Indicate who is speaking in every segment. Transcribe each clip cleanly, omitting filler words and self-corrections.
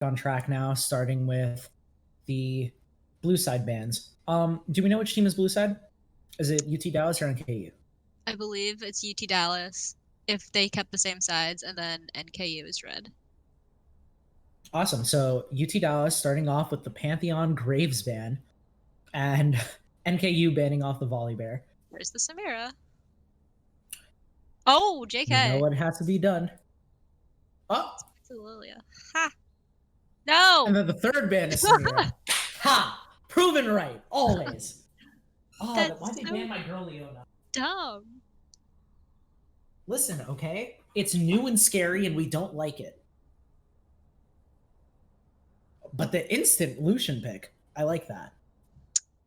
Speaker 1: on track now, starting with the blue side bands. Do we know which team is blue side? Is it UT Dallas or NKU?
Speaker 2: I believe it's UT Dallas if they kept the same sides, and then NKU is red.
Speaker 1: Awesome. So UT Dallas starting off with the Pantheon Graves ban, and NKU banning off the Volley Bear.
Speaker 2: Where's the Samira? Oh,
Speaker 1: You
Speaker 2: JK.
Speaker 1: know what has to be done. Oh,
Speaker 2: It's Lilia. Ha! No!
Speaker 1: and then the third ban is Samira. Ha! Proven right, always. Oh, why'd they ban my girl Leona?
Speaker 2: Dumb.
Speaker 1: Listen, okay? It's new and scary and we don't like it. But the instant Lucian pick, I like that.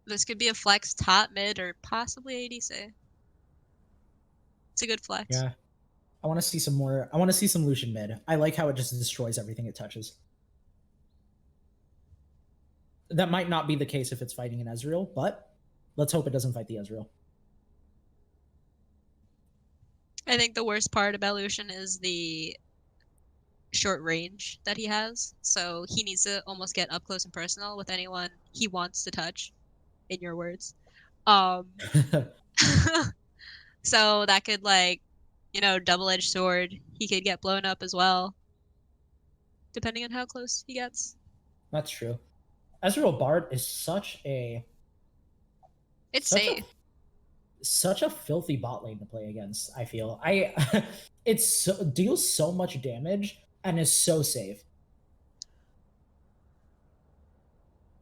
Speaker 2: This could be a flex top mid or possibly ADC. It's a good flex.
Speaker 1: Yeah. I want to see some more. I want to see some Lucian mid. I like how it just destroys everything it touches. That might not be the case if it's fighting an Ezreal, but let's hope it doesn't fight the Ezreal.
Speaker 2: I think the worst part about Lucian is the short range that he has. So he needs to almost get up close and personal with anyone he wants to touch, in your words. So that could, like, double-edged sword. He could get blown up as well, depending on how close he gets.
Speaker 1: That's true. Ezreal Bard is such a...
Speaker 2: It's safe.
Speaker 1: Such a filthy bot lane to play against, I feel. Deals so much damage and is so safe.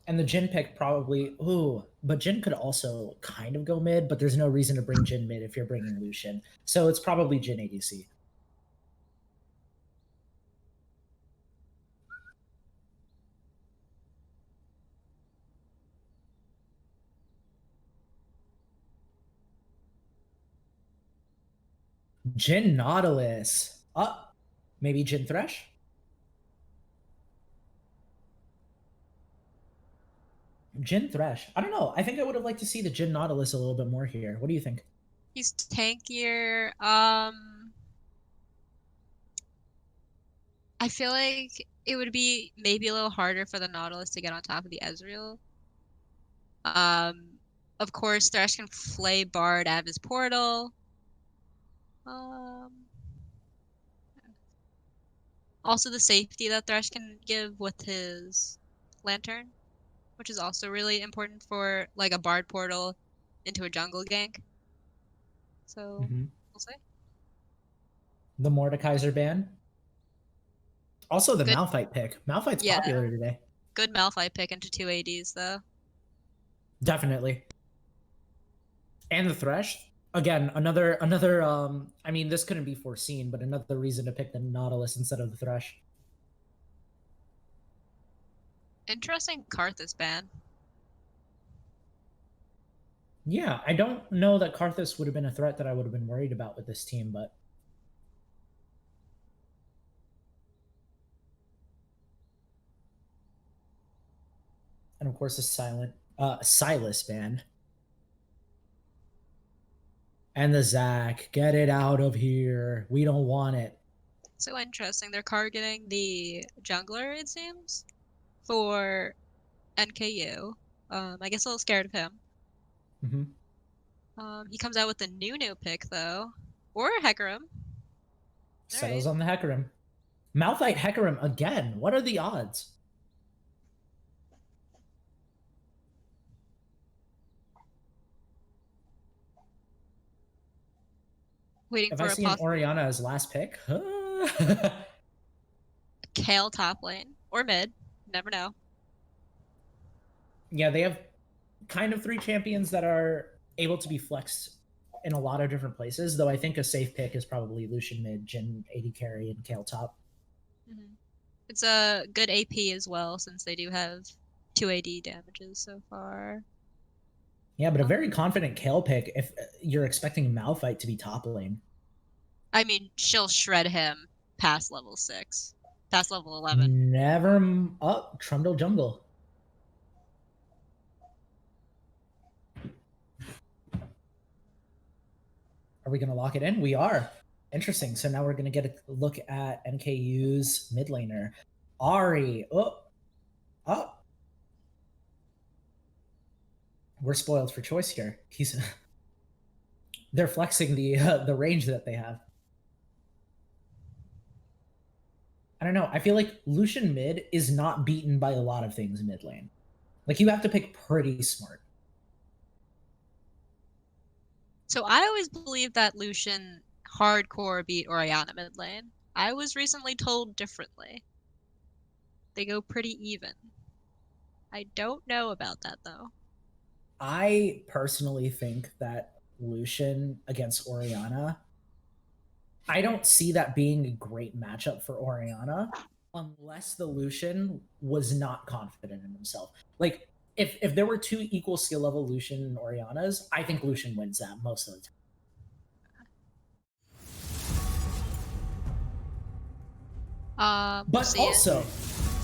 Speaker 1: And the Jhin pick probably... Ooh, but Jhin could also kind of go mid, but there's no reason to bring Jhin mid if you're bringing Lucian. So it's probably Jhin ADC. Jhin Nautilus. Maybe Jhin Thresh? Jhin Thresh. I don't know. I think I would have liked to see the Jhin Nautilus a little bit more here. What do you think?
Speaker 2: He's tankier. I feel like it would be maybe a little harder for the Nautilus to get on top of the Ezreal. Of course, Thresh can flay Bard out of his portal. Also the safety that Thresh can give with his Lantern, which is also really important for, like, a Bard portal into a jungle gank. So, we'll see.
Speaker 1: The Mordekaiser ban. Also the Malphite pick. Malphite's popular today.
Speaker 2: Good Malphite pick into 2 ADs, though.
Speaker 1: Definitely. And the Thresh. Again, another I mean, this couldn't be foreseen, but another reason to pick the Nautilus instead of the Thresh.
Speaker 2: Interesting Karthus ban.
Speaker 1: Yeah, I don't know that Karthus would have been a threat that I would have been worried about with this team, but... And of course, the Silas ban. And the Zac. Get it out of here. We don't want it.
Speaker 2: So interesting. They're targeting the jungler, it seems, for NKU. I guess a little scared of him. He comes out with the new pick, though. Or Hecarim.
Speaker 1: Settles on the Hecarim. Malphite Hecarim again. What are the odds?
Speaker 2: Waiting for
Speaker 1: I see an Orianna as last pick.
Speaker 2: Kayle top lane. Or mid. Never know.
Speaker 1: Yeah, they have kind of 3 champions that are able to be flexed in a lot of different places, though I think a safe pick is probably Lucian mid, Jhin AD carry, and Kayle top.
Speaker 2: It's a good AP as well, since they do have 2 AD damages so far.
Speaker 1: Yeah, but a very confident Kayle pick if you're expecting Malphite to be top lane.
Speaker 2: I mean, she'll shred him past level 6. Past level 11.
Speaker 1: Never up. Trundle jungle. Are we going to lock it in? We are. Interesting. So now we're going to get a look at NKU's mid laner. Ari. Oh, oh. We're spoiled for choice here. They're flexing the range that they have. I don't know. I feel like Lucian mid is not beaten by a lot of things mid lane. Like you have to pick pretty smart.
Speaker 2: So I always believed that Lucian hardcore beat Orianna mid lane. I was recently told differently. They go pretty even. I don't know about that though.
Speaker 1: I personally think that Lucian against Orianna, I don't see that being a great matchup for Orianna unless the Lucian was not confident in himself. Like if there were two equal skill level Lucian and Oriannas, I think Lucian wins that most of the time.
Speaker 2: We'll
Speaker 1: But
Speaker 2: see it.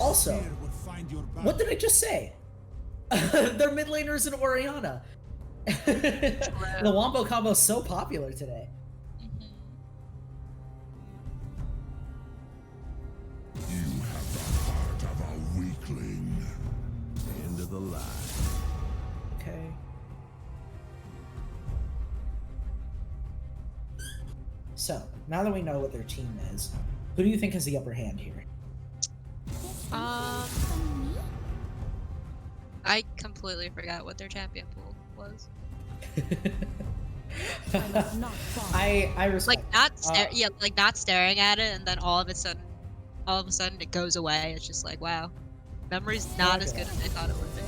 Speaker 1: also, what did I just say? They're mid laners in Orianna. The Wombo combo is so popular today.
Speaker 3: You have the heart of a weakling. End of the line.
Speaker 1: Okay. So, now that we know what their team is, who do you think has the upper hand here?
Speaker 2: I completely forgot what their champion pool was.
Speaker 1: I respect
Speaker 2: Like not staring at it, and then all of a sudden it goes away. It's just like, wow, memory's not as good as I thought it would be.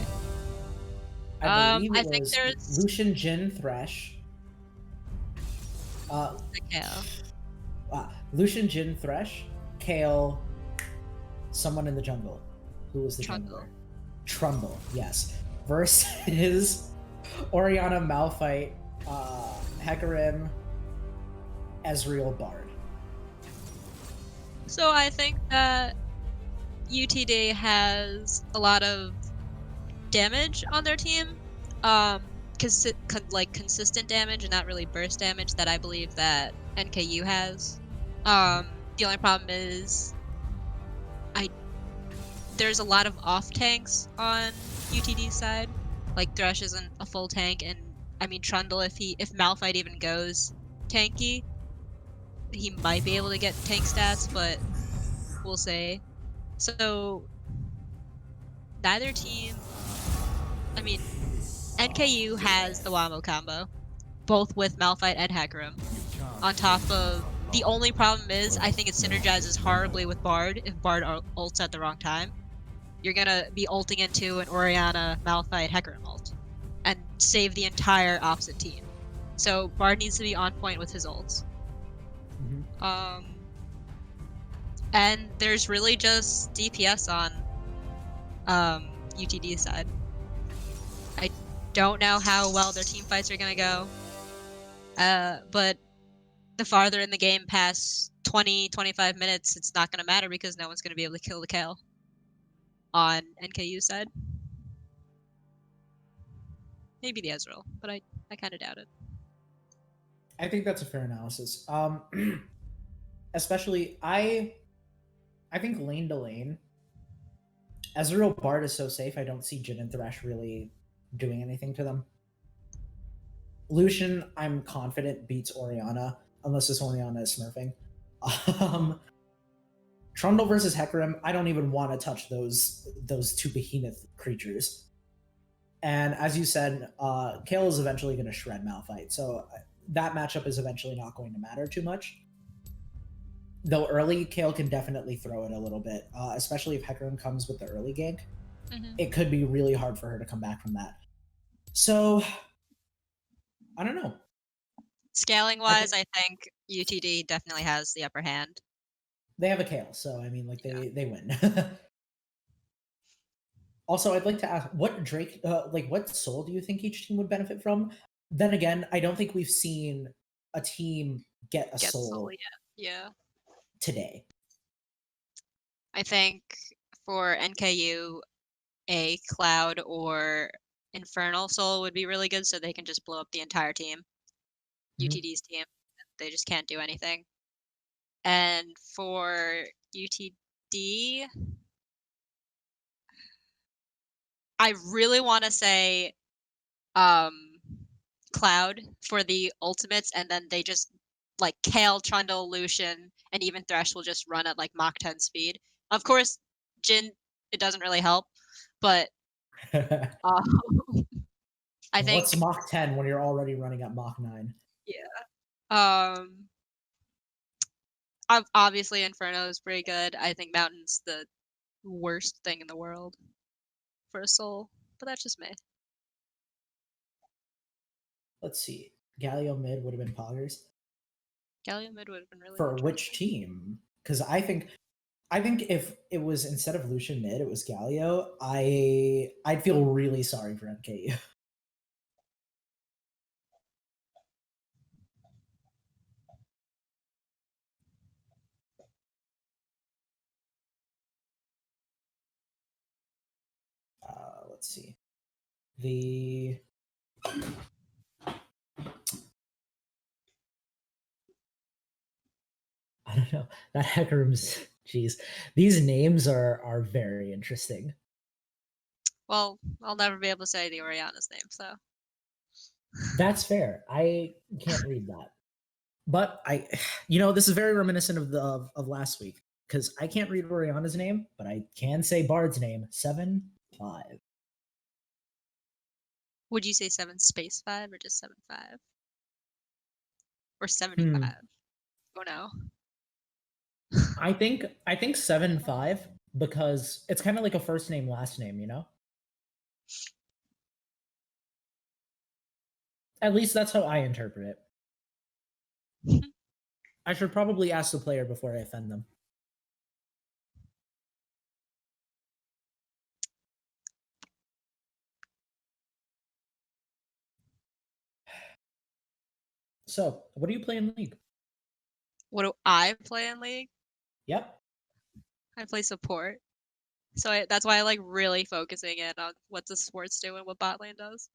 Speaker 1: I believe
Speaker 2: I
Speaker 1: it
Speaker 2: think
Speaker 1: was
Speaker 2: there's
Speaker 1: Lucian, Jhin, Thresh.
Speaker 2: the Kale.
Speaker 1: Lucian, Jhin, Thresh, Kale, someone in the jungle. Who was the
Speaker 2: Trundle.
Speaker 1: jungler? Trundle, yes. Versus Orianna, Malphite, Hecarim, Ezreal, Bard.
Speaker 2: So I think that UTD has a lot of damage on their team, consistent damage and not really burst damage that I believe that NKU has. The only problem is there's a lot of off tanks on UTD's side. Like Thresh isn't a full tank, and I mean Trundle, if Malphite even goes tanky, he might be able to get tank stats, but we'll see. So neither team. I mean, NKU has the Wamo combo, both with Malphite and Hecarim. On top of the only problem is I think it synergizes horribly with Bard if Bard ults at the wrong time. You're gonna be ulting into an Orianna, Malphite, Hecarim ult, and save the entire opposite team. So Bard needs to be on point with his ults.
Speaker 1: Mm-hmm.
Speaker 2: And there's really just DPS on UTD side. I don't know how well their team fights are gonna go, but the farther in the game past 20-25 minutes, it's not gonna matter because no one's gonna be able to kill the Kale on NKU side. Maybe the Ezreal, but I kind of doubt it.
Speaker 1: I think that's a fair analysis. Especially, I think lane to lane, Ezreal Bard is so safe. I don't see Jhin and Thresh really doing anything to them. Lucian, I'm confident beats Orianna, unless this Orianna is smurfing. Trundle versus Hecarim, I don't even want to touch those two behemoth creatures. And as you said, Kale is eventually going to shred Malphite, so that matchup is eventually not going to matter too much. Though early, Kale can definitely throw it a little bit, especially if Hecarim comes with the early gank.
Speaker 2: Mm-hmm.
Speaker 1: It could be really hard for her to come back from that. So, I don't know.
Speaker 2: Scaling wise, I think UTD definitely has the upper hand.
Speaker 1: They have a Kale, so I mean, like they win. Also, I'd like to ask, what Drake, what soul do you think each team would benefit from? Then again, I don't think we've seen a team get a soul
Speaker 2: yet. Yeah.
Speaker 1: today.
Speaker 2: I think for NKU, a Cloud or Infernal Soul would be really good, so they can just blow up the entire team.
Speaker 1: Mhm.
Speaker 2: UTD's team, they just can't do anything. And for UTD, I really want to say Cloud for the ultimates, and then they just like Kale, Trundle, Lucian, and even Thresh will just run at like Mach 10 speed. Of course, Jin, it doesn't really help, but uh, I think
Speaker 1: What's Mach 10 when you're already running at Mach 9?
Speaker 2: um obviously Inferno is pretty good. I think Mountain's the worst thing in the world for a soul, but that's just me.
Speaker 1: Let's see. Galio mid would have been Poggers.
Speaker 2: Galio mid would have been really
Speaker 1: For which
Speaker 2: interesting.
Speaker 1: team? Because I think if it was instead of Lucian mid, it was Galio, I'd feel really sorry for NKU. Let's see. I don't know. That Hecarim's geez. These names are very interesting.
Speaker 2: Well, I'll never be able to say the Oriana's name, so
Speaker 1: That's fair. I can't read that. But this is very reminiscent of last week because I can't read Oriana's name, but I can say Bard's name. 7-5.
Speaker 2: would you say 7 space 5 or just 7-5? Or 75? Oh no.
Speaker 1: I think 7-5 because it's kind of like a first name last name, you know? At least that's how I interpret it. I should probably ask the player before I offend them. So, what do you play in League?
Speaker 2: What do I play in League?
Speaker 1: Yep.
Speaker 2: I play support. So that's why I like really focusing in on what the supports do and what bot lane does.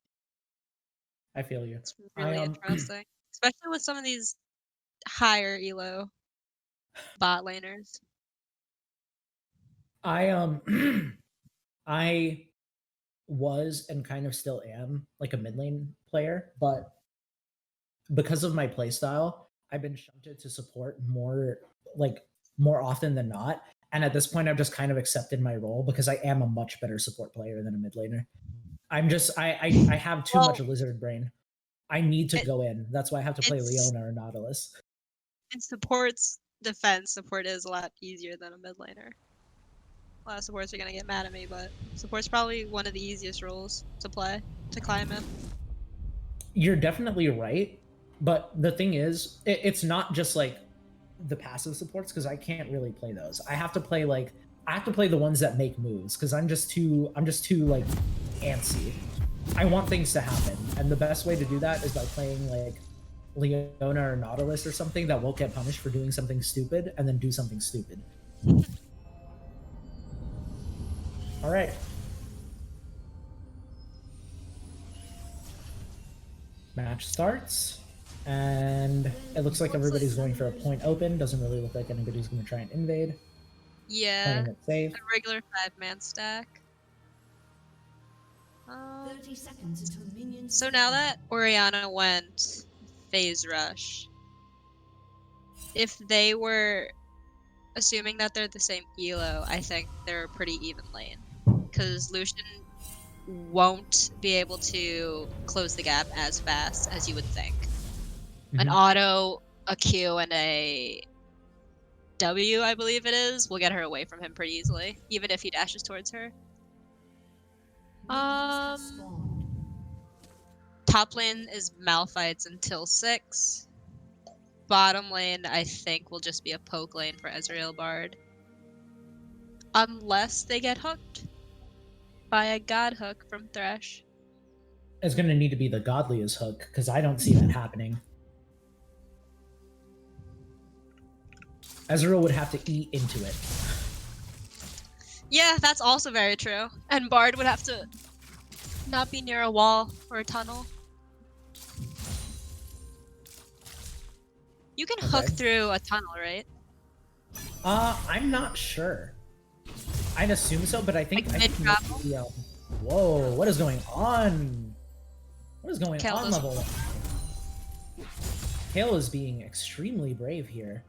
Speaker 1: I feel you.
Speaker 2: It's really interesting. Especially with some of these higher elo bot laners.
Speaker 1: I was and kind of still am like a mid lane player, but because of my playstyle, I've been shunted to support more often than not. And at this point, I've just kind of accepted my role because I am a much better support player than a mid laner. I have too much lizard brain. I need to go in. That's why I have to play Leona or Nautilus.
Speaker 2: In support's defense, support is a lot easier than a mid laner. A lot of supports are gonna get mad at me, but support's probably one of the easiest roles to play, to climb in.
Speaker 1: You're definitely right, but the thing is, it's not just like the passive supports because I can't really play those. I have to play the ones that make moves because I'm just too like antsy. I want things to happen, and the best way to do that is by playing like Leona or Nautilus or something that won't get punished for doing something stupid and then do something stupid. All right. Match starts, and it looks like everybody's going for a point open. Doesn't really look like anybody's going to try and invade.
Speaker 2: Yeah,
Speaker 1: Playing it safe.
Speaker 2: a regular 5-man stack.
Speaker 4: 30 seconds until minions.
Speaker 2: So now that Oriana went phase rush, if they were assuming that they're the same elo, I think they're a pretty even lane. Because Lucian won't be able to close the gap as fast as you would think. An auto, a Q, and a W, I believe it is, will get her away from him pretty easily, even if he dashes towards her. Top lane is Malphites until 6. Bottom lane, I think, will just be a poke lane for Ezreal Bard. Unless they get hooked by a god hook from Thresh.
Speaker 1: It's going to need to be the godliest hook, because I don't see that happening. Ezreal would have to eat into it.
Speaker 2: Yeah, that's also very true. And Bard would have to not be near a wall or a tunnel. You can hook through a tunnel, right?
Speaker 1: I'm not sure. I'd assume so, but I think
Speaker 2: mid-travel?
Speaker 1: Whoa, what is going on? What is going
Speaker 2: Kale
Speaker 1: on,
Speaker 2: doesn't-
Speaker 1: level? Kale is being extremely brave here.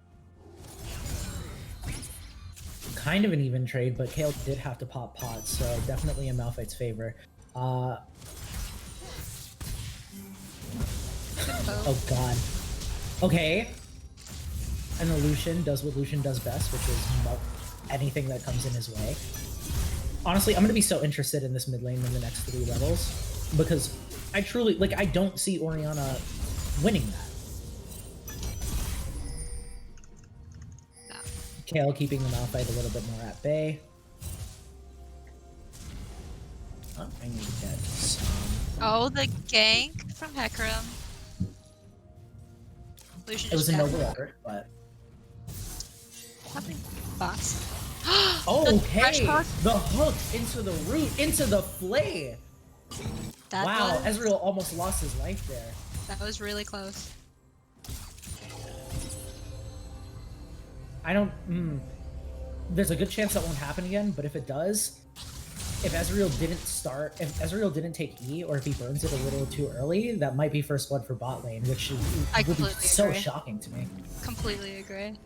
Speaker 1: Kind of an even trade, but Kale did have to pop pots, so definitely in Malphite's favor. Oh god. Okay. And the Lucian does what Lucian does best, which is melt anything that comes in his way. Honestly, I'm gonna be so interested in this mid lane in the next 3 levels, because I truly, like, I don't see Orianna winning that.
Speaker 2: No.
Speaker 1: Kale keeping the Malphite a little bit more at bay. Oh, I need to get some...
Speaker 2: Oh, the gank from Hecarim. Lucian
Speaker 1: It was a
Speaker 2: just
Speaker 1: noble
Speaker 2: died.
Speaker 1: effort, but...
Speaker 2: Something boss.
Speaker 1: Okay!
Speaker 2: hook?
Speaker 1: The hook into the root, into the flay!
Speaker 2: That
Speaker 1: Wow,
Speaker 2: was,
Speaker 1: Ezreal almost lost his life there.
Speaker 2: that was really close.
Speaker 1: I don't... There's a good chance that won't happen again, but if it does, if Ezreal didn't take E, or if he burns it a little too early, that might be first blood for bot lane, which
Speaker 2: I
Speaker 1: would be
Speaker 2: completely
Speaker 1: so
Speaker 2: agree.
Speaker 1: shocking to me.
Speaker 2: Completely agree.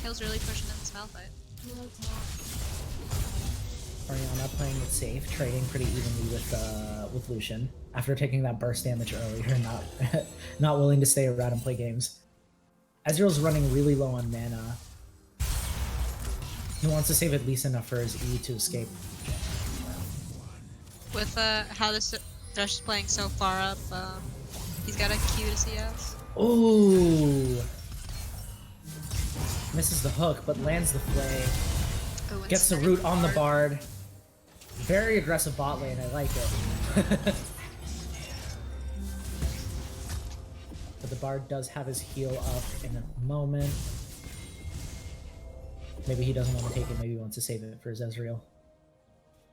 Speaker 2: Kale's really pushing in this Malphite.
Speaker 1: Orianna playing it safe, trading pretty evenly with Lucian after taking that burst damage earlier, not not willing to stay around and play games. Ezreal's running really low on mana. He wants to save at least enough for his E to escape.
Speaker 2: With how this Thresh is playing so far up, he's got a Q to CS.
Speaker 1: Ooh! Misses the hook, but lands the flay.
Speaker 2: Oh, and
Speaker 1: Gets the
Speaker 2: Snake
Speaker 1: root on the
Speaker 2: Bard.
Speaker 1: bard. Very aggressive bot lane, I like it. But the bard does have his heal up in a moment. Maybe he doesn't want to take it, maybe he wants to save it for his Ezreal.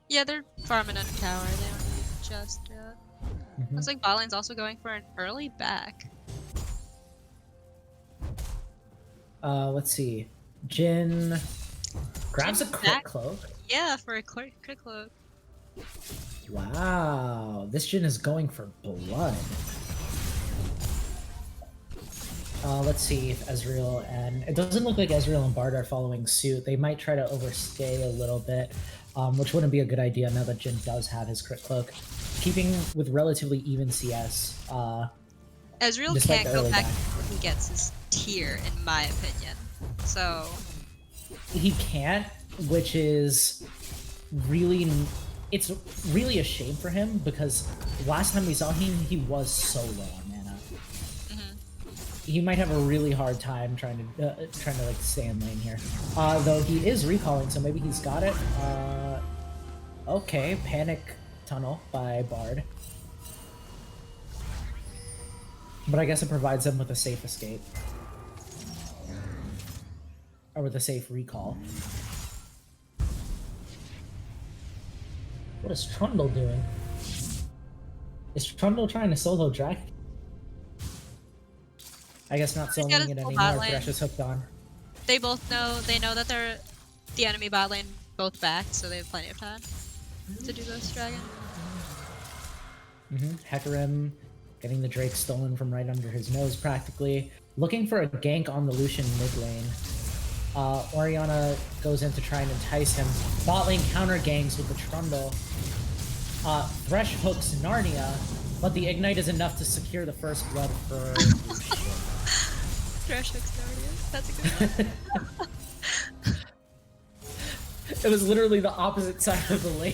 Speaker 2: Yeah, they're farming under tower. They don't need just yet. Looks like bot lane's also going for an early back.
Speaker 1: Let's see. Jin grabs a
Speaker 2: Jin's
Speaker 1: crit
Speaker 2: back.
Speaker 1: cloak.
Speaker 2: Yeah, for a crit cloak.
Speaker 1: Wow, this Jin is going for blood. Let's see if Ezreal and... It doesn't look like Ezreal and Bard are following suit. They might try to overstay a little bit, which wouldn't be a good idea now that Jin does have his crit cloak. Keeping with relatively even CS.
Speaker 2: Ezreal
Speaker 1: Despite
Speaker 2: can't
Speaker 1: the
Speaker 2: go
Speaker 1: early
Speaker 2: back
Speaker 1: back.
Speaker 2: before he gets his tier, in my opinion. So,
Speaker 1: He can't, which is really... It's really a shame for him, because last time we saw him, he was so low on mana. He might have a really hard time trying to like stay in lane here. Though he is recalling, so maybe he's got it. Okay, panic tunnel by Bard. But I guess it provides him with a safe escape. Or with a safe recall. What is Trundle doing? Is Trundle trying to solo drag? I guess not
Speaker 2: He's got
Speaker 1: soloing
Speaker 2: his
Speaker 1: it
Speaker 2: full
Speaker 1: anymore.
Speaker 2: bot lane.
Speaker 1: Thresh is hooked on.
Speaker 2: they both know, that they're the enemy bot lane both back, so they have plenty of time to do this dragon.
Speaker 1: Hecarim getting the Drake stolen from right under his nose practically. Looking for a gank on the Lucian mid lane. Orianna goes in to try and entice him. Bot lane counter gangs with the Trundle. Thresh hooks Narnia, but the Ignite is enough to secure the first blood for Lucian.
Speaker 2: Thresh hooks Guardian. That's a good one.
Speaker 1: It was literally the opposite side of the lane.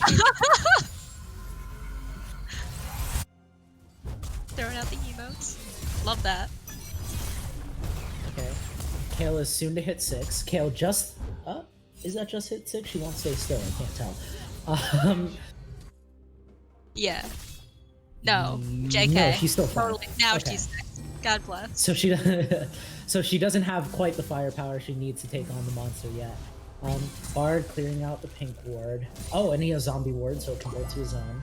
Speaker 2: Throwing out the emotes. Love that.
Speaker 1: Okay. Kale is soon to hit 6. Kale just... is that just hit 6? She won't stay still, I can't tell.
Speaker 2: Yeah. No. JK.
Speaker 1: No, she's still fine.
Speaker 2: Totally. Now
Speaker 1: Okay.
Speaker 2: she's sick. God bless.
Speaker 1: So she so she doesn't have quite the firepower she needs to take on the monster yet. Bard clearing out the pink ward. Oh, and he has zombie ward, so it can go to his own.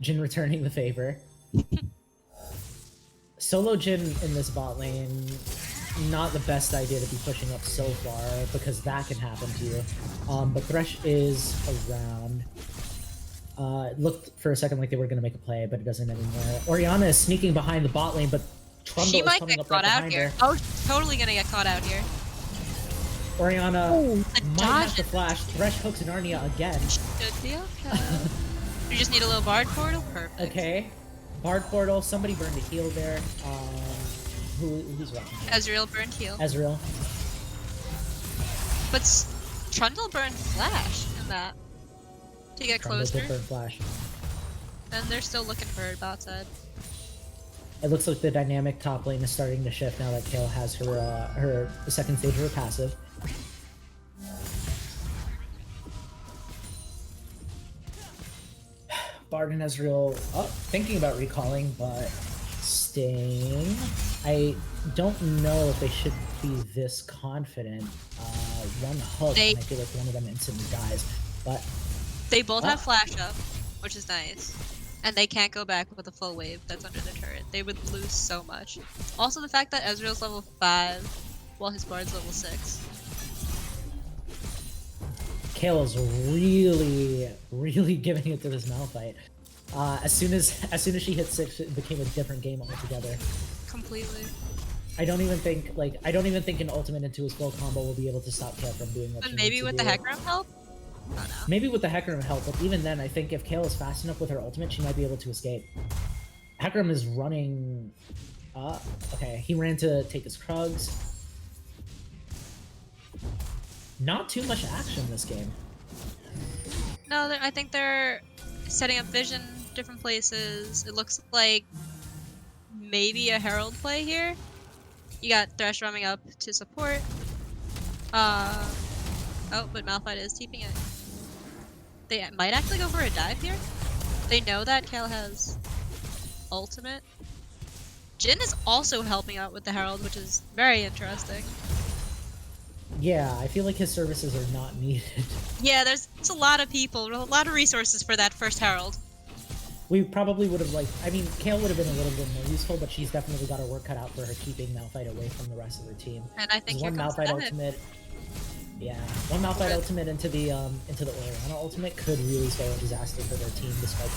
Speaker 1: Jin returning the favor. Solo Jin in this bot lane not the best idea to be pushing up so far because that can happen to you. But Thresh is around. It looked for a second like they were going to make a play, but it doesn't anymore. Orianna is sneaking behind the bot lane, but Trundle
Speaker 2: She
Speaker 1: is
Speaker 2: might
Speaker 1: coming
Speaker 2: get
Speaker 1: up right
Speaker 2: caught out
Speaker 1: behind
Speaker 2: here.
Speaker 1: her.
Speaker 2: Oh, she's totally gonna get caught out here.
Speaker 1: Orianna
Speaker 2: The
Speaker 1: might have to
Speaker 2: dodge
Speaker 1: flash. Thresh hooks Narnia again.
Speaker 2: should be okay. We just need a little bard portal. Perfect.
Speaker 1: Okay. Bard portal. Somebody burned a heal there. Who's rocking?
Speaker 2: Ezreal burned heal.
Speaker 1: Ezreal.
Speaker 2: But Trundle burned flash in that to get
Speaker 1: Trundle did
Speaker 2: closer.
Speaker 1: burn flash.
Speaker 2: And they're still looking for bot side.
Speaker 1: It looks like the dynamic top lane is starting to shift now that Kayle has her the second stage of her passive. Bard and Ezreal thinking about recalling, but staying. I don't know if they should be this confident. One hook, and I feel like one of them instantly dies. But
Speaker 2: They both have flash up, which is nice. And they can't go back with a full wave that's under the turret. They would lose so much. Also the fact that Ezreal's level 5 while his bard's level 6.
Speaker 1: Kayle is really giving it to this Malphite. As soon as she hit 6, it became a different game altogether.
Speaker 2: Completely.
Speaker 1: I don't even think an ultimate into his full combo will be able to stop Kayle from doing what
Speaker 2: But
Speaker 1: she
Speaker 2: maybe
Speaker 1: needs
Speaker 2: with
Speaker 1: to
Speaker 2: the
Speaker 1: do.
Speaker 2: Hecarim help? Oh no.
Speaker 1: Maybe with the Hecarim help, but even then, I think if Kayle is fast enough with her ultimate, she might be able to escape. Hecarim is running. Okay, he ran to take his Krugs. Not too much action this game.
Speaker 2: No, I think they're setting up vision different places. It looks like maybe a Herald play here. You got Thresh roaming up to support. Oh, but Malphite is TPing it. They might actually go for a dive here. They know that Kayle has ultimate. Jhin is also helping out with the Herald, which is very interesting.
Speaker 1: Yeah, I feel like his services are not needed.
Speaker 2: Yeah, there's a lot of people, a lot of resources for that first Herald.
Speaker 1: We probably would have I mean, Kayle would have been a little bit more useful, but she's definitely got her work cut out for her keeping Malphite away from the rest of her team.
Speaker 2: And I think
Speaker 1: one
Speaker 2: here comes
Speaker 1: Malphite
Speaker 2: Bennett.
Speaker 1: ultimate. Yeah, one Malphite ultimate into the Orianna ultimate could really spell a disaster for their team, despite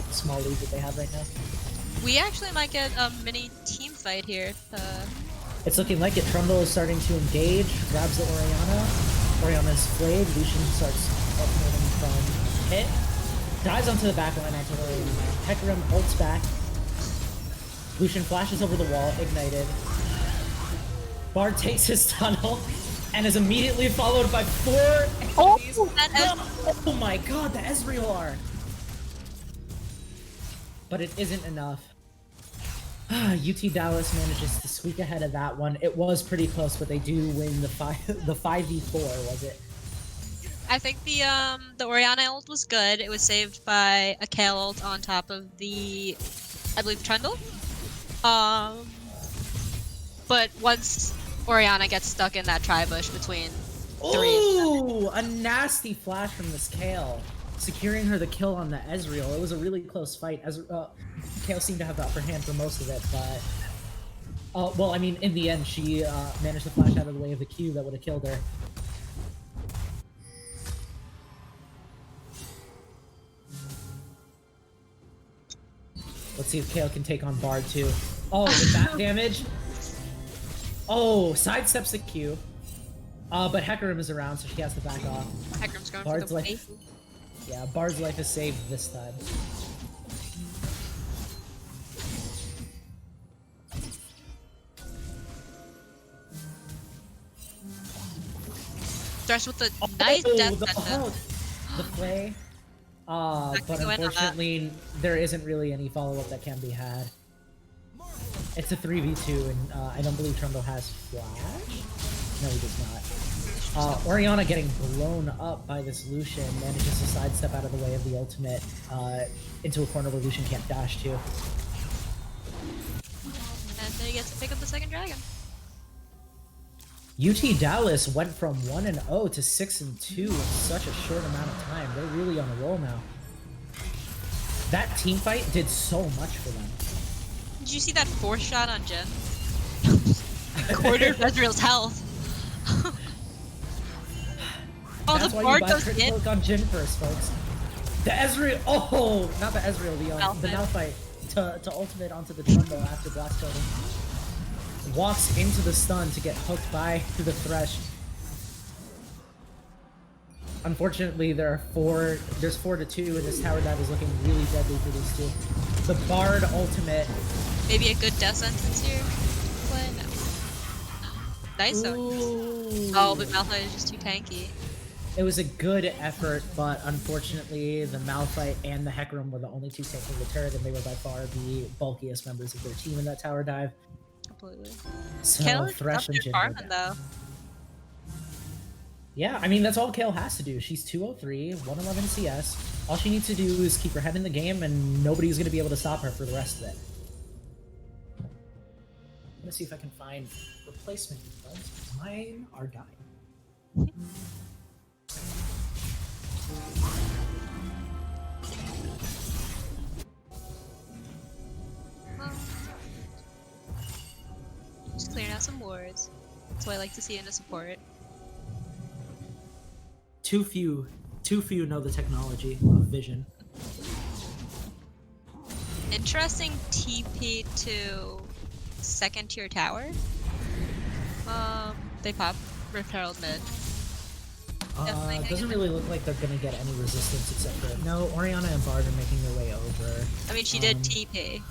Speaker 1: the small lead that they have right now.
Speaker 2: We actually might get a mini team fight here.
Speaker 1: It's looking like it. Trundle is starting to engage, grabs the Orianna. Orianna's flayed. Lucian starts ultimating from hit. Dives onto the back line onto Orianna. Hecarim ults back. Lucian flashes over the wall, ignited. Bard takes his tunnel and is immediately followed by 4 enemies. Oh my god, the Ezreal arc! But it isn't enough. UT Dallas manages to squeak ahead of that one. It was pretty close, but they do win the 5v4, was it?
Speaker 2: I think the Orianna ult was good. It was saved by a Kayle ult on top of the, I believe, Trundle. But once Orianna gets stuck in that tri-bush between three.
Speaker 1: Ooh, a nasty flash from this Kayle, securing her the kill on the Ezreal. It was a really close fight. Kayle seemed to have the upper hand for most of it, but well, I mean, in the end, she managed to flash out of the way of the Q that would have killed her. Let's see if Kayle can take on Bard too. Oh, with that damage. Oh, sidesteps the Q. But Hecarim is around, so she has to back off.
Speaker 2: Hecarim's going
Speaker 1: Bard's
Speaker 2: for the
Speaker 1: life.
Speaker 2: wave.
Speaker 1: Yeah, Bard's life is saved this time.
Speaker 2: Thresh with the nice death
Speaker 1: the
Speaker 2: sentence.
Speaker 1: hook, the play. But
Speaker 2: go in on that.
Speaker 1: unfortunately, there isn't really any follow-up that can be had. It's a 3v2, and I don't believe Trundle has flash. No, he does not. Orianna getting blown up by this Lucian manages to sidestep out of the way of the ultimate into a corner where Lucian can't dash to.
Speaker 2: And then he gets to pick up the second dragon.
Speaker 1: UT Dallas went from 1-0 to 6-2 in such a short amount of time. They're really on a roll now. That team fight did so much for them.
Speaker 2: Did you see that 4th shot on Jhin? quarter of Ezreal's health. Oh,
Speaker 1: That's
Speaker 2: the
Speaker 1: why
Speaker 2: Bard
Speaker 1: you buy
Speaker 2: goes
Speaker 1: crit
Speaker 2: in.
Speaker 1: cloak on Jhin first, folks. The Ezreal, oh, not the Ezreal, the Malphite to ultimate onto the Trundle after blast coding. Walks into the stun to get hooked by the Thresh. Unfortunately, there's 4-2, and this tower dive is looking really deadly for these two. The Bard ultimate.
Speaker 2: Maybe a good death sentence here. Play? No. Nice though.
Speaker 1: Ooh.
Speaker 2: Oh, but Malphite is just too tanky.
Speaker 1: It was a good effort, but unfortunately, the Malphite and the Hecarim were the only two taking the turret, and they were by far the bulkiest members of their team in that tower dive.
Speaker 2: Completely.
Speaker 1: So
Speaker 2: Kale
Speaker 1: Thresh and Jhin go
Speaker 2: farming
Speaker 1: down.
Speaker 2: though.
Speaker 1: Yeah, I mean, that's all Kale has to do. She's 203, 111 CS. All she needs to do is keep her head in the game, and nobody's going to be able to stop her for the rest of it. I'm going to see if I can find replacement buds, because mine are dying.
Speaker 2: Just clearing out some wards. That's what I like to see in a support.
Speaker 1: Too few know the technology of vision.
Speaker 2: Interesting TP to second tier tower. They pop Rift Herald mid. Definitely
Speaker 1: Doesn't really look like they're gonna get any resistance except for no. Orianna and Bard are making their way over.
Speaker 2: I mean, she did TP,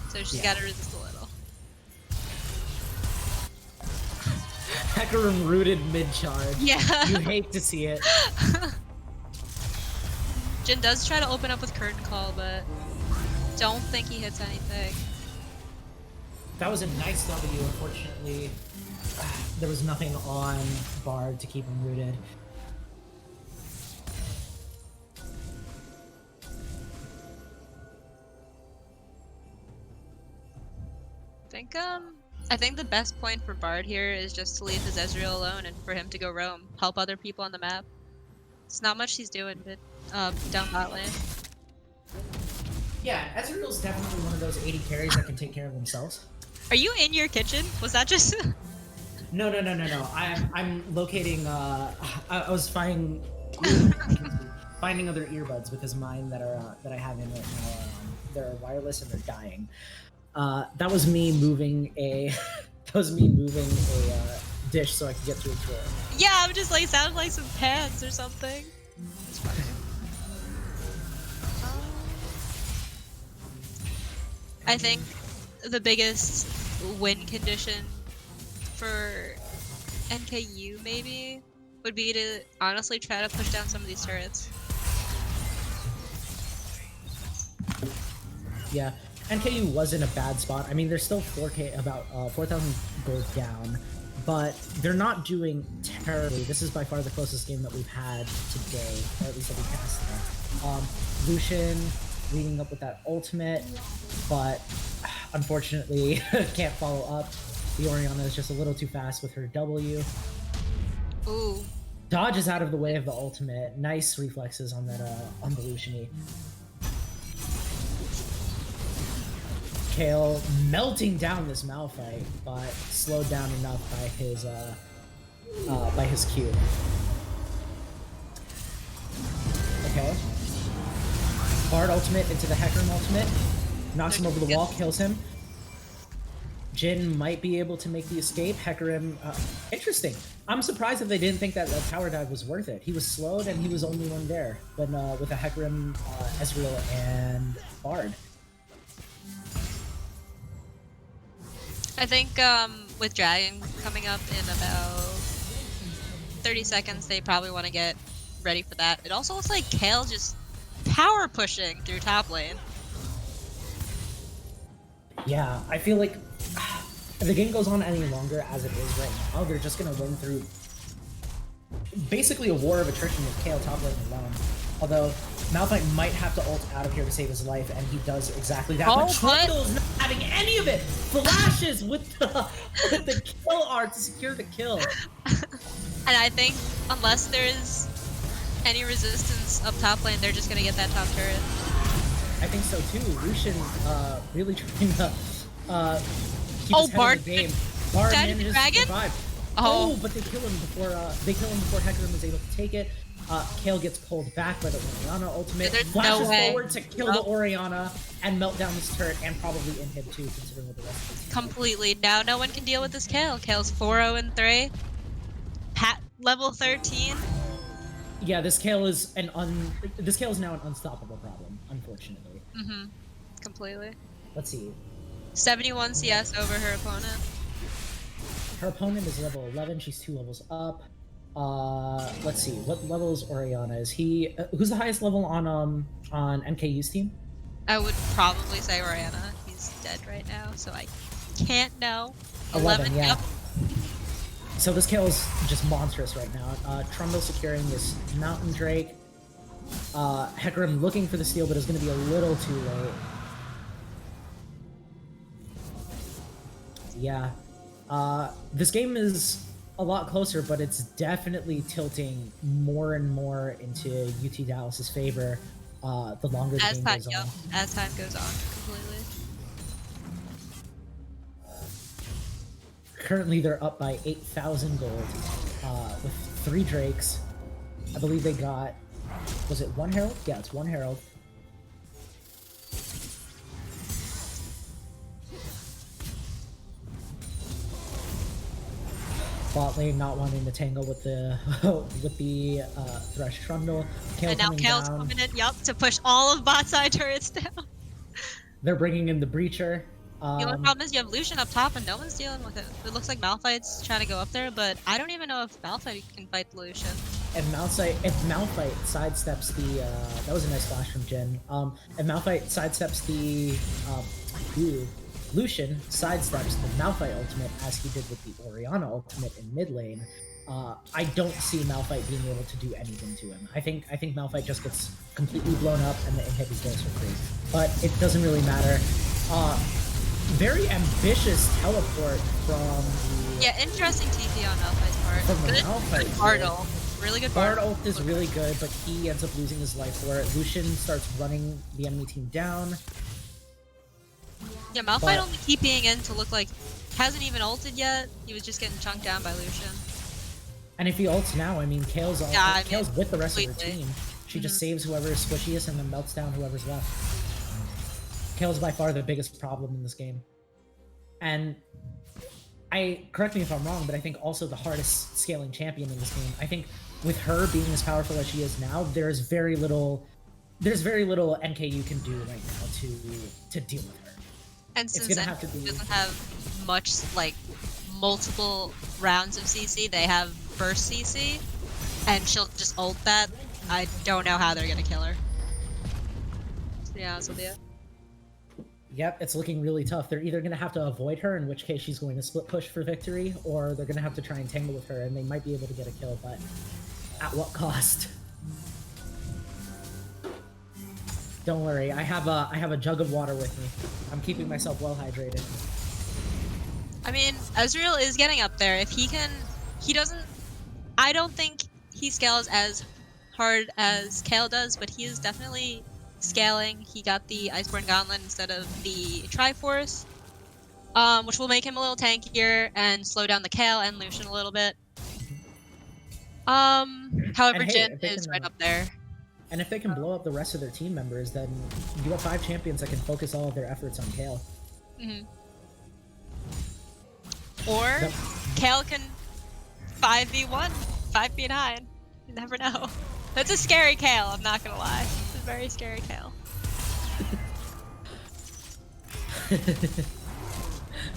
Speaker 2: so she's
Speaker 1: yeah.
Speaker 2: got to resist a little.
Speaker 1: Hecarim rooted mid-charge.
Speaker 2: Yeah.
Speaker 1: You hate to see it.
Speaker 2: Jhin does try to open up with Curtain Call, but don't think he hits anything.
Speaker 1: That was a nice W. Unfortunately, there was nothing on Bard to keep him rooted.
Speaker 2: I think the best point for Bard here is just to leave his Ezreal alone and for him to go roam, help other people on the map. It's not much he's doing, but down bot lane.
Speaker 1: Yeah, Ezreal's definitely one of those 80 carries that can take care of themselves.
Speaker 2: Are you in your kitchen? Was that just?
Speaker 1: No. I'm locating. I was finding other earbuds because mine that I have in right now they're wireless and they're dying. That was me moving a dish so I could get to a drawer.
Speaker 2: Yeah, I'm just like sounded like some pans or something. It's funny. I think the biggest win condition for NKU maybe would be to honestly try to push down some of these turrets.
Speaker 1: Yeah, NKU was in a bad spot. I mean, they're still 4K, about 4,000 gold down, but they're not doing terribly. This is by far the closest game that we've had today, or at least that we cast today. Lucian leading up with that ultimate, but unfortunately can't follow up. The Orianna is just a little too fast with her W.
Speaker 2: Ooh.
Speaker 1: Dodge is out of the way of the ultimate. Nice reflexes on that on the Lucian-y. Kale melting down this Malphite, but slowed down enough by his Q. Okay. Bard ultimate into the Hecarim ultimate. Knocks him over the wall, kills him. Jhin might be able to make the escape. Hecarim, interesting. I'm surprised that they didn't think that tower dive was worth it. He was slowed and he was only one there. But with a Hecarim, Ezreal, and Bard.
Speaker 2: I think with Dragon coming up in about 30 seconds, they probably want to get ready for that. It also looks like Kale just power pushing through top lane.
Speaker 1: Yeah, I feel like if the game goes on any longer as it is right now, they're just going to win through basically a war of attrition with Kale top lane alone. Although Malphite might have to ult out of here to save his life, and he does exactly that. But Trundle's not having any of it! Flashes with the kill art to secure the kill.
Speaker 2: And I think unless there's any resistance up top lane, they're just gonna get that top turret.
Speaker 1: I think so too. Lucian really trying to keep his head in the game. Bard
Speaker 2: Died to the
Speaker 1: manages to
Speaker 2: dragon?
Speaker 1: survive.
Speaker 2: Oh.
Speaker 1: But they kill him before Hecarim was able to take it. Kale gets pulled back by the Orianna ultimate.
Speaker 2: There's
Speaker 1: Flashes
Speaker 2: no way.
Speaker 1: forward to kill the Orianna and melt down this turret and probably inhib too, considering what the rest of the team.
Speaker 2: Completely. Now no one can deal with this Kale. Kale's 4-0-3. Pat level 13.
Speaker 1: Yeah, this Kale is now an unstoppable problem, unfortunately.
Speaker 2: Mm-hmm. Completely.
Speaker 1: Let's see.
Speaker 2: 71 CS over her opponent.
Speaker 1: Her opponent is level 11. She's 2 levels up. Let's see. What level is Orianna? Is he? Who's the highest level on NKU's team?
Speaker 2: I would probably say Orianna. He's dead right now, so I can't know.
Speaker 1: 11, yeah.
Speaker 2: Yep.
Speaker 1: So this Kale is just monstrous right now. Trundle securing this Mountain Drake. Hecarim looking for the steal, but is going to be a little too late. Yeah. This game is a lot closer, but it's definitely tilting more and more into UT Dallas's favor the longer the game goes on.
Speaker 2: As time goes on, completely.
Speaker 1: Currently, they're up by 8,000 gold with 3 Drakes. I believe they got... Was it 1 Herald? Yeah, it's 1 Herald. Bot lane not wanting to tangle with the Thresh Trundle. Kale
Speaker 2: And now
Speaker 1: coming
Speaker 2: Kale's
Speaker 1: down.
Speaker 2: coming in, to push all of bot side turrets down.
Speaker 1: They're bringing in the Breacher.
Speaker 2: The only problem is you have Lucian up top and no one's dealing with it. It looks like Malphite's trying to go up there, but I don't even know if Malphite can fight Lucian.
Speaker 1: If Malphite sidesteps the that was a nice flash from Jin. If Malphite sidesteps the Lucian sidesteps the Malphite ultimate as he did with the Orianna ultimate in mid lane, I don't see Malphite being able to do anything to him. I think Malphite just gets completely blown up and the inhibitors goes for free. But it doesn't really matter. Very ambitious teleport from the...
Speaker 2: Yeah, interesting TP on Malphite's part.
Speaker 1: From the
Speaker 2: Good
Speaker 1: Malphite
Speaker 2: Bard
Speaker 1: build.
Speaker 2: ult. Really good
Speaker 1: Bard
Speaker 2: Bard
Speaker 1: ult is really good, but he ends up losing his life for it. Lucian starts running the enemy team down.
Speaker 2: Yeah, Malphite only TPing in to look like... Hasn't even ulted yet. He was just getting chunked down by Lucian.
Speaker 1: And if he ults now, I mean, Kale's with the rest of her
Speaker 2: completely.
Speaker 1: team. She just saves whoever's squishiest and then melts down whoever's left. Kale's by far the biggest problem in this game. And correct me if I'm wrong, but I think also the hardest scaling champion in this game. I think with her being as powerful as she is now, there's very little NKU can do right now to deal with her.
Speaker 2: And
Speaker 1: It's
Speaker 2: since
Speaker 1: gonna have to be...
Speaker 2: doesn't have much, like, multiple rounds of CC, they have burst CC, and she'll just ult that. I don't know how they're gonna kill her. To be honest with you.
Speaker 1: Yep, it's looking really tough. They're either going to have to avoid her, in which case she's going to split push for victory, or they're going to have to try and tangle with her, and they might be able to get a kill, but at what cost? Don't worry, I have a jug of water with me. I'm keeping myself well hydrated.
Speaker 2: I mean, Ezreal is getting up there. If he can... I don't think he scales as hard as Kale does, but he is definitely... scaling. He got the Iceborne Gauntlet instead of the Triforce, which will make him a little tankier and slow down the Kale and Lucian a little bit. However, Jin is right up there.
Speaker 1: And if they can blow up the rest of their team members, then you have 5 champions that can focus all of their efforts on Kale.
Speaker 2: Or Kale can 5v1, 5v9. You never know. That's a scary Kale, I'm not gonna lie. Very scary Kale.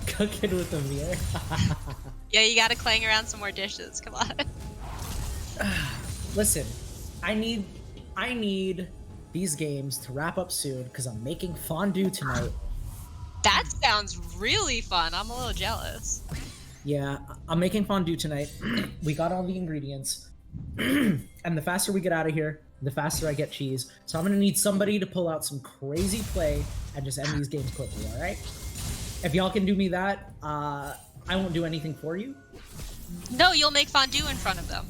Speaker 1: Cooking with a mirror.
Speaker 2: Yeah, you gotta clang around some more dishes. Come on.
Speaker 1: Listen, I need these games to wrap up soon because I'm making fondue tonight.
Speaker 2: That sounds really fun. I'm a little jealous.
Speaker 1: Yeah, I'm making fondue tonight. We got all the ingredients. And the faster we get out of here, the faster I get cheese. So I'm gonna need somebody to pull out some crazy play and just end these games quickly, alright? If y'all can do me that, I won't do anything for you.
Speaker 2: No, you'll make fondue in front of them.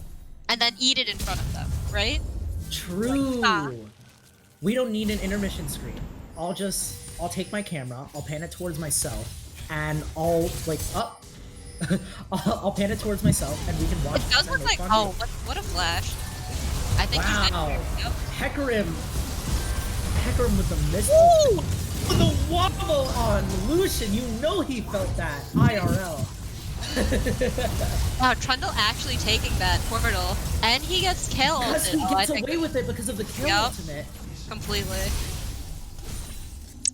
Speaker 2: And then eat it in front of them, right?
Speaker 1: True! We don't need an intermission screen. I'll take my camera, I'll pan it towards myself, and I'll, I'll pan it towards myself, and we can watch.
Speaker 2: It does look like. Oh, what a flash! I think he's
Speaker 1: wow.
Speaker 2: Yep.
Speaker 1: Hecarim with the missile.
Speaker 2: Woo!
Speaker 1: With the wobble on Lucian, you know he felt that IRL.
Speaker 2: Wow, Trundle actually taking that portal, and he gets Kale
Speaker 1: Because
Speaker 2: ulted.
Speaker 1: he gets away with it because of the kill ultimate.
Speaker 2: Completely.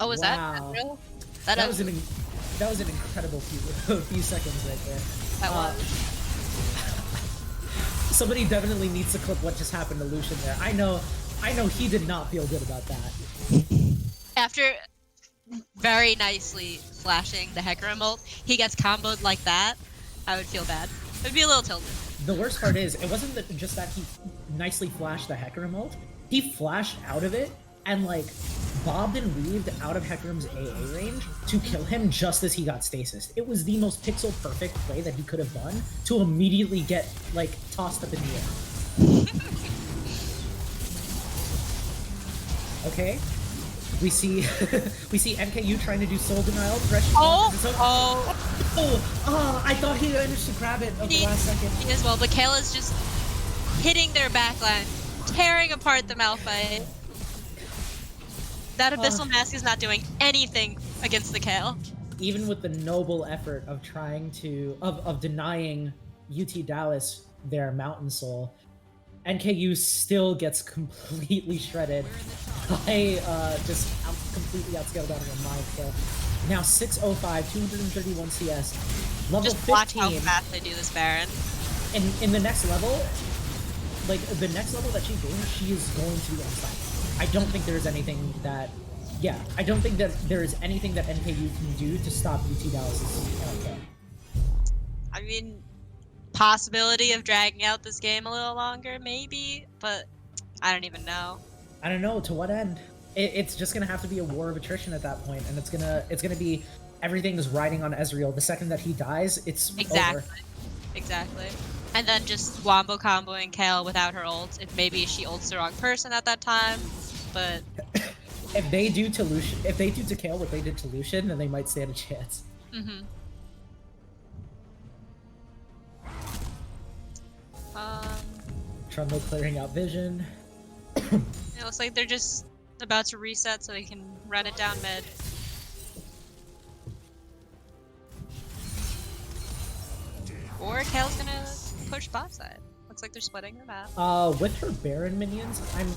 Speaker 2: Oh, was
Speaker 1: Wow.
Speaker 2: that real?
Speaker 1: That was an incredible few seconds right there.
Speaker 2: That was.
Speaker 1: Somebody definitely needs to clip what just happened to Lucian there. I know he did not feel good about that.
Speaker 2: After very nicely flashing the Hecarim ult, he gets comboed like that. I would feel bad. It would be a little tilted.
Speaker 1: The worst part is, it wasn't just that he nicely flashed the Hecarim ult. He flashed out of it and like bobbed and weaved out of Hecarim's AA range to kill him just as he got stasis. It was the most pixel perfect play that he could have done to immediately get like tossed up in the air. Okay, we see NKU trying to do soul denial. I thought he managed to grab it at the last second.
Speaker 2: He as well, but Kale is just hitting their backline, tearing apart the Malphite. That Abyssal Mask is not doing anything against the Kale.
Speaker 1: Even with the noble effort of trying to of denying UT Dallas their Mountain Soul, NKU still gets completely shredded by completely outscaled out of a mind kill. Now 605, 231 CS, level
Speaker 2: just
Speaker 1: 15.
Speaker 2: Watch how fast they do this Baron.
Speaker 1: In the next level, like the next level that she gains, she is going to be unstoppable. I don't think there's anything that, I don't think that there is anything that NKU can do to stop UT Dallas's kill.
Speaker 2: I mean, possibility of dragging out this game a little longer, maybe, but I don't even know.
Speaker 1: I don't know to what end. It's just gonna have to be a war of attrition at that point, and it's gonna be everything is riding on Ezreal. The second that he dies, it's over.
Speaker 2: Exactly. And then just wombo comboing Kale without her ult. If maybe she ults the wrong person at that time, but
Speaker 1: if they do to Kale what they did to Lucian, then they might stand a chance.
Speaker 2: Mm-hmm.
Speaker 1: Trundle clearing out vision.
Speaker 2: It looks like they're just about to reset so they can run it down mid. Or Kale's gonna push bot side. Looks like they're splitting the map.
Speaker 1: With her Baron minions, I'm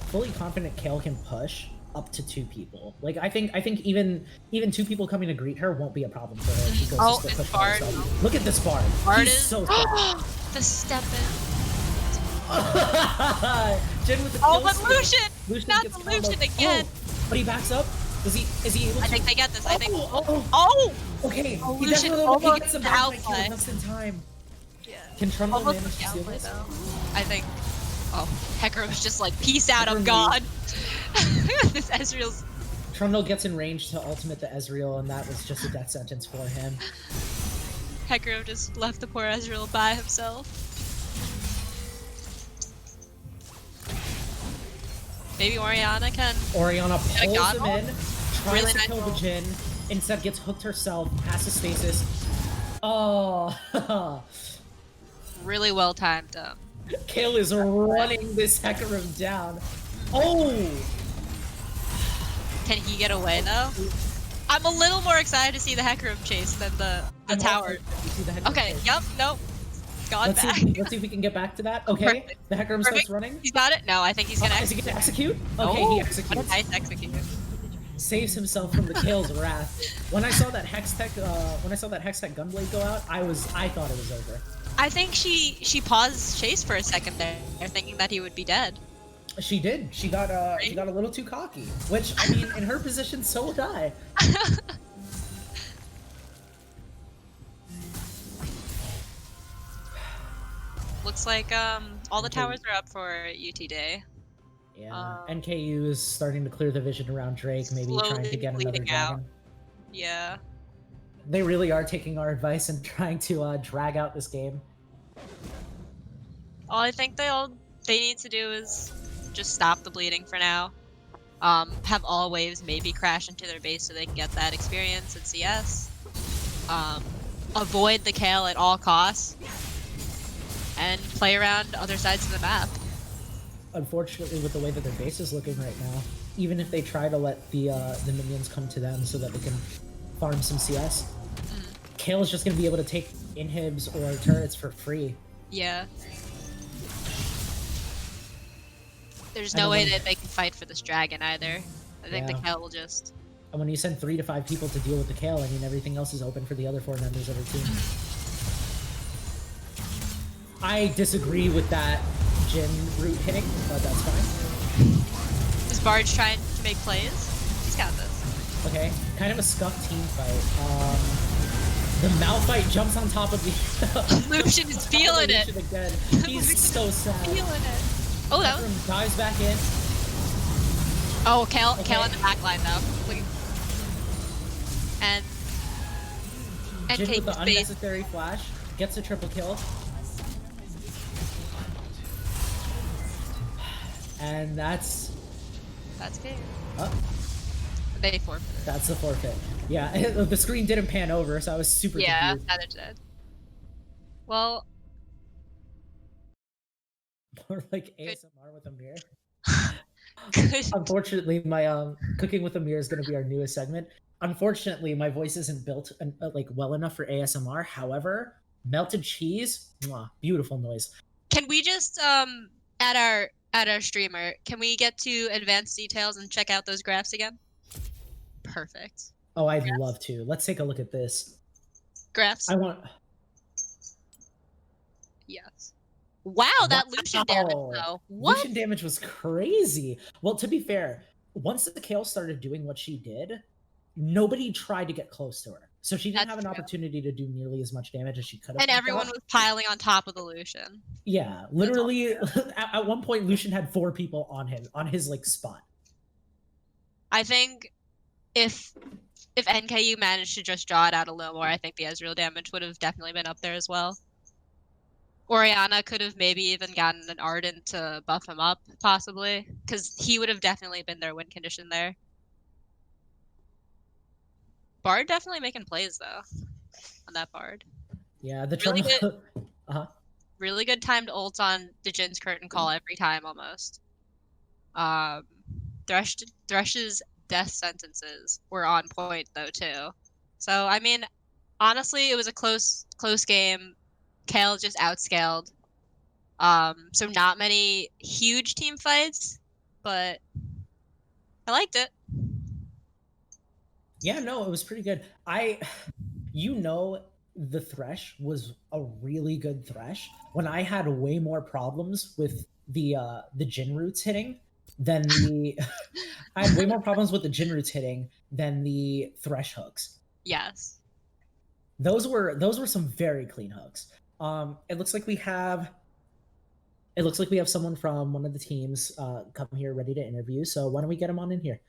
Speaker 1: fully confident Kale can push up to 2 people. Like I think even 2 people coming to greet her won't be a problem for her. She goes to push
Speaker 2: Bard.
Speaker 1: Look at this Bard.
Speaker 2: Bard
Speaker 1: He's
Speaker 2: is
Speaker 1: so
Speaker 2: the step in.
Speaker 1: Jin with the
Speaker 2: but Lucian! Not the Lucian again!
Speaker 1: But he backs up. Is he able to?
Speaker 2: I think they get this. I think.
Speaker 1: Okay.
Speaker 2: Oh,
Speaker 1: He
Speaker 2: Lucian
Speaker 1: definitely
Speaker 2: almost
Speaker 1: gets the
Speaker 2: the
Speaker 1: back kill
Speaker 2: outplay.
Speaker 1: just in time.
Speaker 2: Yeah.
Speaker 1: Can Trundle
Speaker 2: Almost
Speaker 1: manage to
Speaker 2: the
Speaker 1: steal
Speaker 2: outplay,
Speaker 1: this?
Speaker 2: though. I think. Oh, Hecarim's just like, peace out, I'm
Speaker 1: Hecarim
Speaker 2: gone. This Ezreal's.
Speaker 1: Trundle gets in range to ultimate the Ezreal, and that was just a death sentence for him.
Speaker 2: Hecarim just left the poor Ezreal by himself. Maybe Orianna can.
Speaker 1: Orianna pulls him in, tries
Speaker 2: Really
Speaker 1: to
Speaker 2: nice
Speaker 1: kill the
Speaker 2: roll.
Speaker 1: Jhin, instead gets hooked herself, passes stasis. Oh,
Speaker 2: Really well timed up.
Speaker 1: Kale is running this Hecarim down. Oh!
Speaker 2: Can he get away though? I'm a little more excited to see the Hecarim chase than the tower. Okay, yep, nope. Gone
Speaker 1: Let's
Speaker 2: back.
Speaker 1: see if we can get back to that. Okay,
Speaker 2: Perfect.
Speaker 1: the Hecarim starts running.
Speaker 2: He's got it? No, I think he's gonna
Speaker 1: Is he gonna execute? Okay,
Speaker 2: Oh,
Speaker 1: he executes.
Speaker 2: What a nice execute.
Speaker 1: Saves himself from the Kale's wrath. When I saw that Hextech Gunblade go out, I thought it was over.
Speaker 2: I think she paused Chase for a second there, thinking that he would be dead.
Speaker 1: She did. She got a little too cocky. Which, I mean, in her position, so would I.
Speaker 2: Looks like all the towers are up for UT Day.
Speaker 1: Yeah. NKU is starting to clear the vision around Drake, maybe trying to
Speaker 2: Slowly
Speaker 1: get another
Speaker 2: bleeding
Speaker 1: dragon.
Speaker 2: out. Yeah.
Speaker 1: They really are taking our advice and trying to drag out this game.
Speaker 2: All I think they need to do is just stop the bleeding for now. Have all waves maybe crash into their base so they can get that experience in CS. avoid the Kayle at all costs and play around other sides of the map.
Speaker 1: Unfortunately, with the way that their base is looking right now, even if they try to let the minions come to them so that they can farm some CS, Kayle's just going to be able to take inhibs or turrets for free.
Speaker 2: Yeah. There's no way that they can fight for this dragon either. I think the Kayle will just...
Speaker 1: And when you send 3 to 5 people to deal with the Kayle, I mean, everything else is open for the other 4 members of their team. I disagree with that Jhin root hitting, but that's fine.
Speaker 2: Is Bard trying to make plays? He's got this.
Speaker 1: Okay, kind of a scuffed team fight. The Malphite jumps on top of the...
Speaker 2: Lucian is feeling it.
Speaker 1: Again. He's so sad.
Speaker 2: Feeling it. Oh, that was...
Speaker 1: Dives back in.
Speaker 2: Oh, Kayle in the back line, though. Look. And
Speaker 1: Jhin with the unnecessary flash gets a triple kill. And that's
Speaker 2: game.
Speaker 1: Oh.
Speaker 2: They forfeited.
Speaker 1: That's the forfeit. Yeah, the screen didn't pan over, so I was super confused.
Speaker 2: Yeah, that it did. Well...
Speaker 1: More like ASMR with a mirror.
Speaker 2: Good.
Speaker 1: Unfortunately, my cooking with a mirror is going to be our newest segment. Unfortunately, my voice isn't built like well enough for ASMR. However, melted cheese, mwah, beautiful noise.
Speaker 2: Can we just at our streamer, can we get to advanced details and check out those graphs again? Perfect.
Speaker 1: Oh, I'd love to. Let's take a look at this.
Speaker 2: Graphs.
Speaker 1: I want.
Speaker 2: Yes. Wow, that Lucian damage though. What?
Speaker 1: Lucian damage was crazy. Well, to be fair, once the Kayle started doing what she did, nobody tried to get close to her. So she didn't have an opportunity to do nearly as much damage as she could have.
Speaker 2: And everyone was piling on top of the Lucian.
Speaker 1: Yeah, literally at one point Lucian had 4 people on him, on his like spot.
Speaker 2: I think if NKU managed to just draw it out a little more, I think the Ezreal damage would have definitely been up there as well. Orianna could have maybe even gotten an Ardent to buff him up, possibly, because he would have definitely been their win condition there. Bard definitely making plays, though, on that Bard.
Speaker 1: Yeah, the
Speaker 2: really
Speaker 1: good,
Speaker 2: really good timed ult on the Jin's curtain call every time, almost. Thresh's death sentences were on point, though, too. So, I mean, honestly, it was a close game. Kayle just outscaled. So not many huge team fights, but I liked it.
Speaker 1: Yeah, no, it was pretty good. The Thresh was a really good Thresh. When I had way more problems with the Jhin roots hitting than the I had way more problems with the Jhin roots hitting than the Thresh hooks.
Speaker 2: Yes.
Speaker 1: Those were some very clean hooks. It looks like we have someone from one of the teams come here ready to interview. So why don't we get him on in here?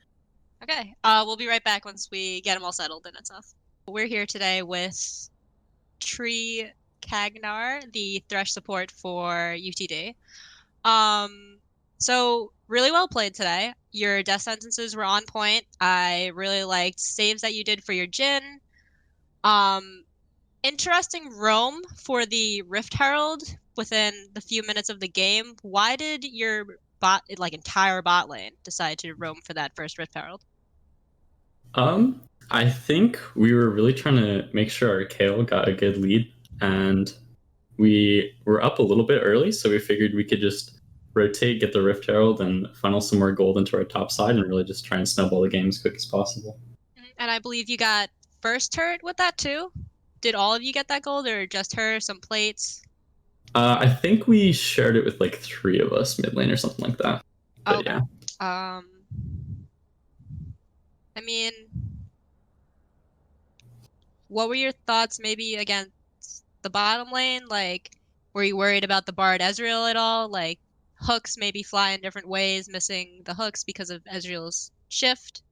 Speaker 2: Okay. We'll be right back once we get them all settled in and stuff. We're here today with Tree Cagnar, the Thresh support for UTD. So really well played today. Your death sentences were on point. I really liked saves that you did for your Jhin. Interesting roam for the Rift Herald within the few minutes of the game. Why did your entire bot lane decide to roam for that first Rift Herald?
Speaker 5: I think we were really trying to make sure our Kayle got a good lead, and we were up a little bit early, so we figured we could just rotate, get the Rift Herald, and funnel some more gold into our top side, and really just try and snowball the game as quick as possible.
Speaker 2: And I believe you got first turret with that too? Did all of you get that gold, or just her, some plates?
Speaker 5: I think we shared it with like 3 of us mid lane or something like that. But
Speaker 2: okay.
Speaker 5: Yeah.
Speaker 2: I mean, what were your thoughts maybe against the bottom lane? Like, were you worried about the Bard Ezreal at all? Like, hooks maybe fly in different ways, missing the hooks because of Ezreal's shift?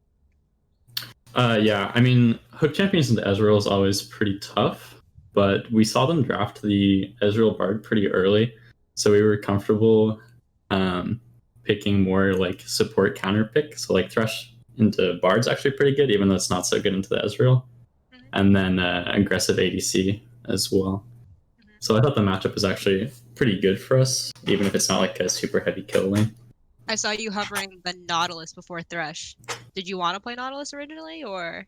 Speaker 5: Yeah, I mean, hook champions into Ezreal is always pretty tough, but we saw them draft the Ezreal Bard pretty early, so we were comfortable picking more like support counter pick. So like Thresh into Bard's actually pretty good, even though it's not so good into the Ezreal. and then aggressive ADC as well. So I thought the matchup was actually pretty good for us, even if it's not like a super heavy kill lane.
Speaker 2: I saw you hovering the Nautilus before Thresh. Did you want to play Nautilus originally, or?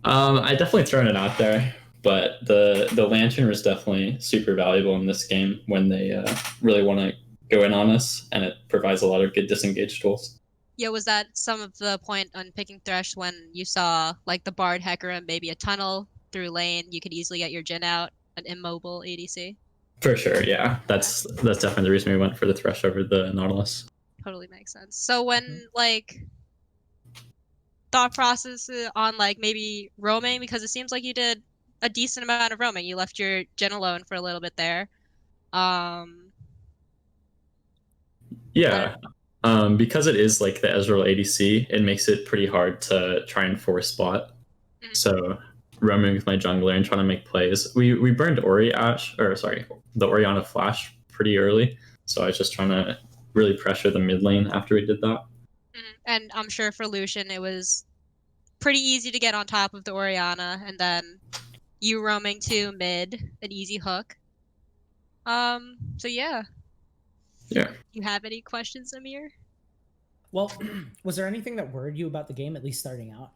Speaker 5: I definitely thrown it out there, but the lantern was definitely super valuable in this game when they really want to go in on us, and it provides a lot of good disengage tools.
Speaker 2: Yeah, was that some of the point on picking Thresh when you saw like the Bard Hecarim, maybe a tunnel through lane, you could easily get your Jhin out, an immobile ADC?
Speaker 5: For sure, yeah. That's definitely the reason we went for the Thresh over the Nautilus.
Speaker 2: Totally makes sense. So when like thought process on like maybe roaming, because it seems like you did a decent amount of roaming. You left your Jhin alone for a little bit there.
Speaker 5: Yeah. Because it is like the Ezreal ADC, it makes it pretty hard to try and force spot.
Speaker 2: Mhm.
Speaker 5: So roaming with my jungler and trying to make plays. We burned the Orianna Flash pretty early. So I was just trying to really pressure the mid lane after we did that.
Speaker 2: And I'm sure for Lucian it was pretty easy to get on top of the Orianna, and then you roaming to mid, an easy hook. So yeah.
Speaker 5: Yeah.
Speaker 2: You have any questions, Amir?
Speaker 1: Well, was there anything that worried you about the game, at least starting out?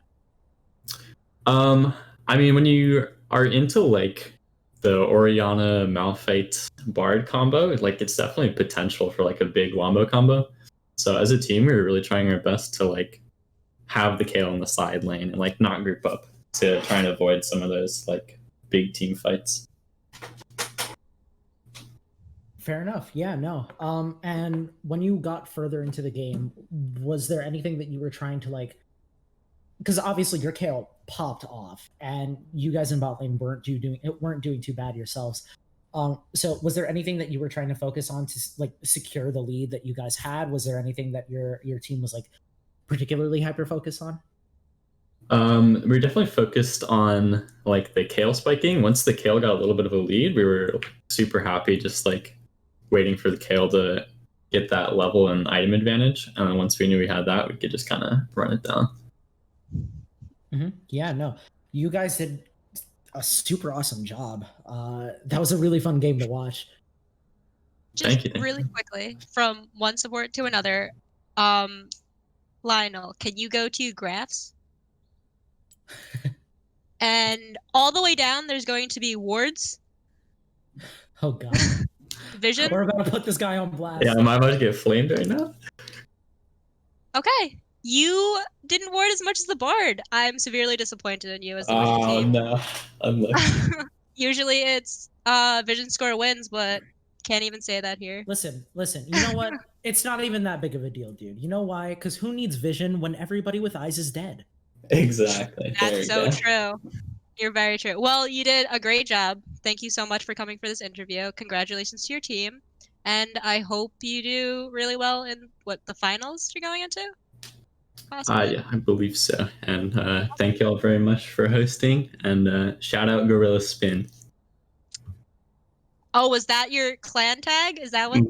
Speaker 5: I mean, when you are into like the Orianna Malphite Bard combo, like it's definitely potential for like a big wombo combo. So as a team, we were really trying our best to like have the Kayle in the side lane and like not group up to try and avoid some of those like big team fights.
Speaker 1: Fair enough. Yeah, no. And when you got further into the game, was there anything that you were trying to like? Because obviously your Kayle popped off, and you guys in bot lane weren't doing too bad yourselves. So was there anything that you were trying to focus on to like secure the lead that you guys had? Was there anything that your team was like particularly hyper focused on?
Speaker 5: We were definitely focused on like the Kayle spiking. Once the Kayle got a little bit of a lead, we were super happy just like waiting for the Kayle to get that level and item advantage. And then once we knew we had that, we could just kind of run it down.
Speaker 1: Mm-hmm. Yeah, no. You guys did a super awesome job. That was a really fun game to watch.
Speaker 2: Just
Speaker 5: Thank you.
Speaker 2: really quickly, from one support to another, Lionel, can you go to graphs? And all the way down, there's going to be wards,
Speaker 1: Oh god.
Speaker 2: vision.
Speaker 1: We're about to put this guy on blast.
Speaker 5: Yeah, am I about to get flamed right now?
Speaker 2: Okay, you didn't ward as much as the Bard. I'm severely disappointed in you as the Wizard
Speaker 5: Oh
Speaker 2: team.
Speaker 5: no, unlucky.
Speaker 2: Usually it's vision score wins, but can't even say that here.
Speaker 1: Listen. You know what? It's not even that big of a deal, dude. You know why? Because who needs vision when everybody with eyes is dead?
Speaker 5: Exactly. There
Speaker 2: That's
Speaker 5: you
Speaker 2: so
Speaker 5: go.
Speaker 2: true. You're very true. Well, you did a great job. Thank you so much for coming for this interview. Congratulations to your team. And I hope you do really well in the finals you're going into? Possibly.
Speaker 5: Yeah, I believe so. And thank you all very much for hosting. And shout out Gorilla Spin.
Speaker 2: Oh, was that your clan tag? Is that what?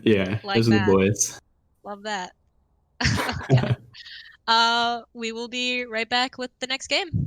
Speaker 5: Yeah,
Speaker 2: Like
Speaker 5: those are the
Speaker 2: that.
Speaker 5: boys.
Speaker 2: Love that. Okay. We will be right back with the next game.